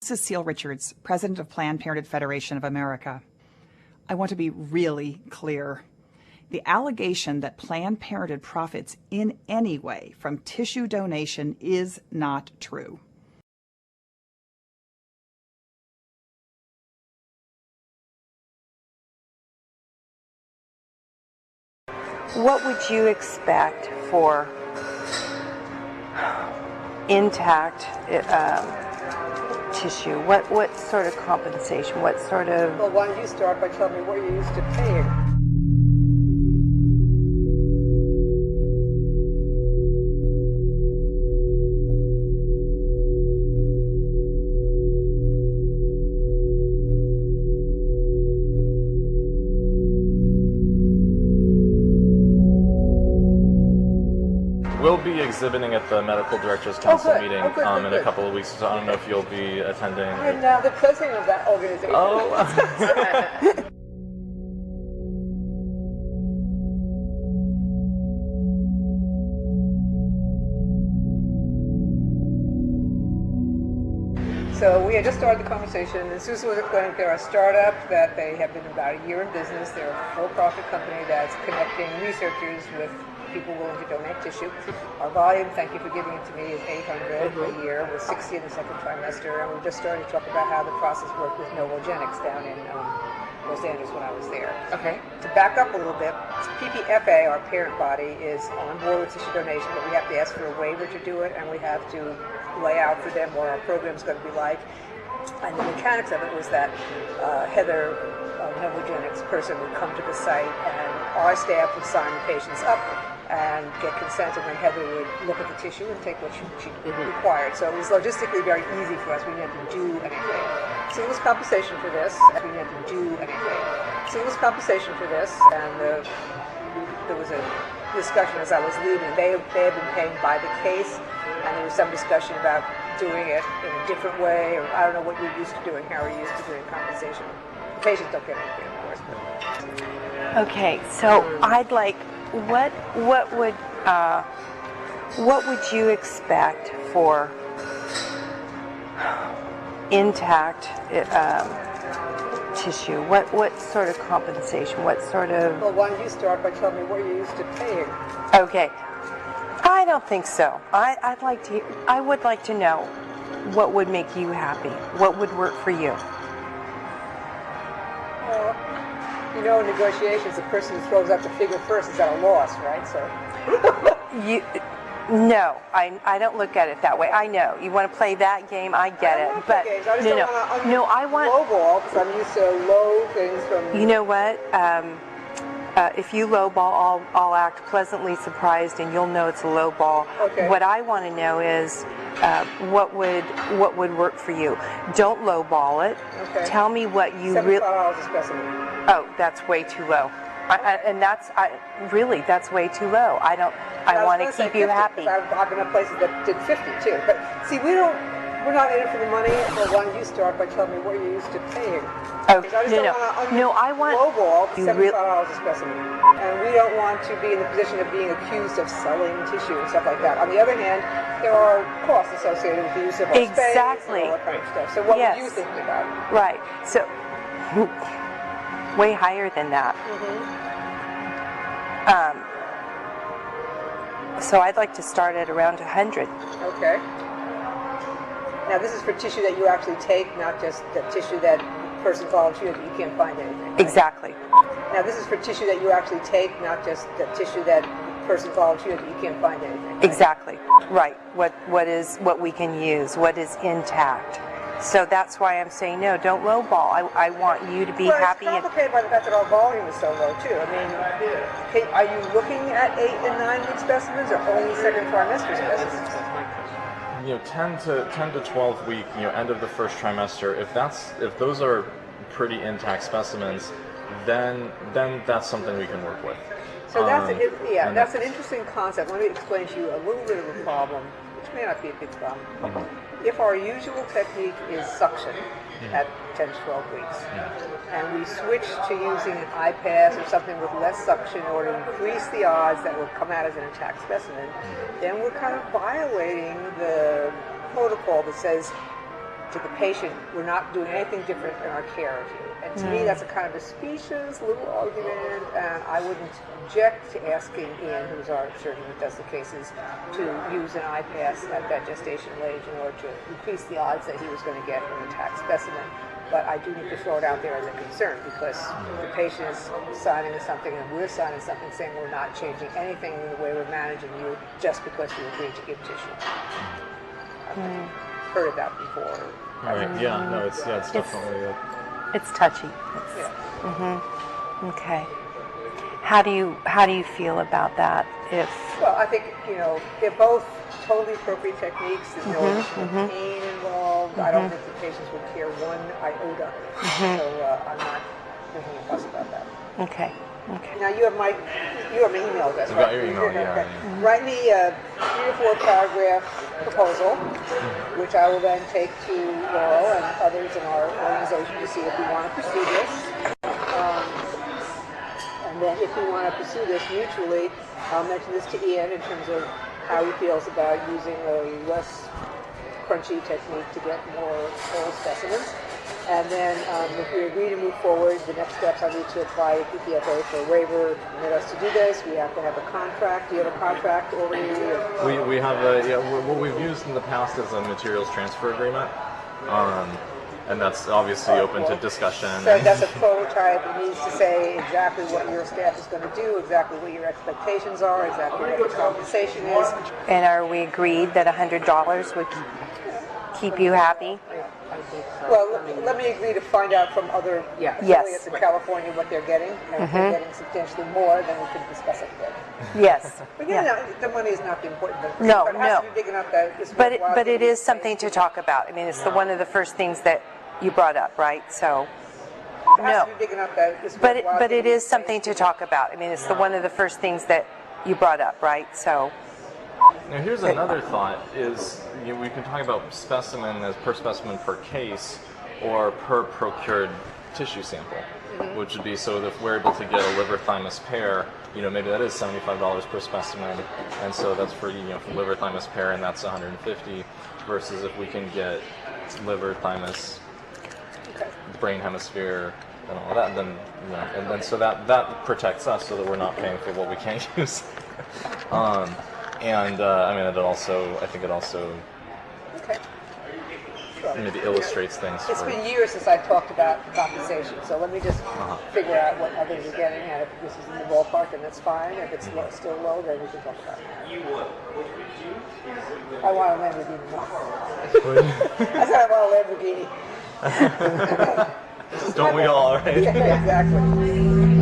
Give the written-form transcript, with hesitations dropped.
This is Seal Richards, President of Planned Parenthood Federation of America. I want to be really clear. The allegation that Planned Parenthood profits in any way from tissue donation is not true. What would you expect for intact tissue? What sort of compensation? What sort of... Well, why don't you start by telling me what you're used to paying? We'll be exhibiting at the Medical Directors Council meeting in a couple of weeks, so I don't know if you'll be attending. I'm now the president of that organization. Oh. So we had just started the conversation, and Susan was explaining they're a startup, that they have been about a year in business. They're a for-profit company that's connecting researchers with people willing to donate tissue. Our volume, thank you for giving it to me, is 800 a year, with 60 in the second trimester, and we just started to talk about how the process worked with Novogenics down in Los Angeles when I was there. Okay. To back up a little bit, PPFA, our parent body, is on board with tissue donation, but we have to ask for a waiver to do it, and we have to lay out for them what our program's going to be like. And the mechanics of it was that Heather, Novogenics person, would come to the site, and our staff would sign the patients up and get consent, and then Heather would look at the tissue and take what she required. So it was logistically very easy for us. We didn't have to do anything. So it was compensation for this. We didn't have to do anything. So it was compensation for this, and there was a discussion as I was leaving. They had been paying by the case, and there was some discussion about doing it in a different way, or I don't know what you're used to doing. How are you used to doing compensation? The patients don't get anything, of course. But. Okay, so I'd like, what would you expect for intact tissue? What sort of compensation? What sort of... Well, why don't you start by telling me what you're used to paying? Okay. I don't think so. I would like to know what would make you happy. What would work for you? Well, you know, in negotiations, the person who throws out the figure first is at a loss, right? So. No, I don't look at it that way. I know you want to play that game. I get it, but no, I want low ball because I'm used to low things from. You know what? If you low ball, I'll act pleasantly surprised, and you'll know it's a low ball. Okay. What I want to know is what would work for you. Don't low ball it. Okay. Tell me what you really. $75 a specimen. Oh, that's way too low. And that's way too low. I want to keep you happy. I've been at places that did 50 too. But see, we're not in it for the money. Well, why don't you start by telling me what you're used to paying? Oh, no, I want lowball $75 a specimen, and we don't want to be in the position of being accused of selling tissue and stuff like that. On the other hand, there are costs associated with the use of our space and all that kind of stuff. So what would you think about it? Right. So way higher than that. So I'd like to start at around 100. Okay. Now this is for tissue that you actually take, not just the tissue that the person volunteered that you can't find anything. Right? Exactly. Now this is for tissue that you actually take, not just the tissue that the person volunteered that you can't find anything. Right? Exactly. Right. What we can use, what is intact. So that's why I'm saying no, don't lowball. I want you to be happy. It's complicated by the fact that our volume is so low too. I mean, are you looking at 8 and 9 week specimens or only second trimester specimens? 10 to 12 week, end of the first trimester. If those are pretty intact specimens, then that's something we can work with. So that's an interesting concept. Let me explain to you a little bit of a problem, which may not be a big problem. If our usual technique is suction at 10 to 12 weeks, and we switch to using an iPass or something with less suction in order to increase the odds that will come out as an intact specimen, then we're kind of violating the protocol that says to the patient, we're not doing anything different in our care of you. And to me, that's a kind of a specious little argument, and I wouldn't object to asking Ian, who's our surgeon that does the cases, to use an iPass at that gestational age in order to increase the odds that he was going to get an intact specimen. But I do need to throw it out there as a concern, because the patient is signing something and we're signing something saying we're not changing anything in the way we're managing you just because we agreed to give tissue. I've heard of that before. Right. Yeah. No. It's definitely. It's touchy. Okay. How do you feel about that? Well, I think they're both totally appropriate techniques. There's no additional pain involved. I don't think the patients would care one iota. So I'm not making a fuss about that. Okay. Now you have my email address. I've got your email. Yeah. Write me a 3 or 4 paragraph proposal, which I will then take to Laurel and others in our organization to see if we want to pursue this. And then if we want to pursue this mutually, I'll mention this to Ian in terms of how he feels about using a less crunchy technique to get more whole specimens. And then if we agree to move forward, the next steps I need to apply to PPFA for a waiver to permit us to do this. We have to have a contract. Do you have a contract already? We have what we've used in the past is a materials transfer agreement. And that's obviously open to discussion. So that's a prototype. It needs to say exactly what your staff is going to do, exactly what your expectations are, exactly what your compensation is. And are we agreed that $100 would keep you happy? Well, let me agree to find out from other affiliates in California what they're getting. And if they're getting substantially more, then we can discuss it then. Yes. But the money is not the important thing. No. It has to be big enough that it's But it is something to talk about. I mean, it's one of the first things that you brought up, right? So, it has to be big enough that it's but it is something to talk about. I mean, it's one of the first things that you brought up, right? So. Now here's another thought: is we can talk about specimen as per specimen per case, or per procured tissue sample, which would be so that if we're able to get a liver thymus pair, maybe that is $75 per specimen, and so that's for for liver thymus pair, and that's $150, versus if we can get liver thymus, brain hemisphere, and all that, then and then so that protects us so that we're not paying for what we can't use. And I think it also maybe illustrates things. It's been years since I talked about compensation, so let me just figure out what others are getting, and if this is in the ballpark, then that's fine. If it's still low, then we can talk about it. I want a Lamborghini. I said I want a Lamborghini. Don't we all, right? Yeah, exactly.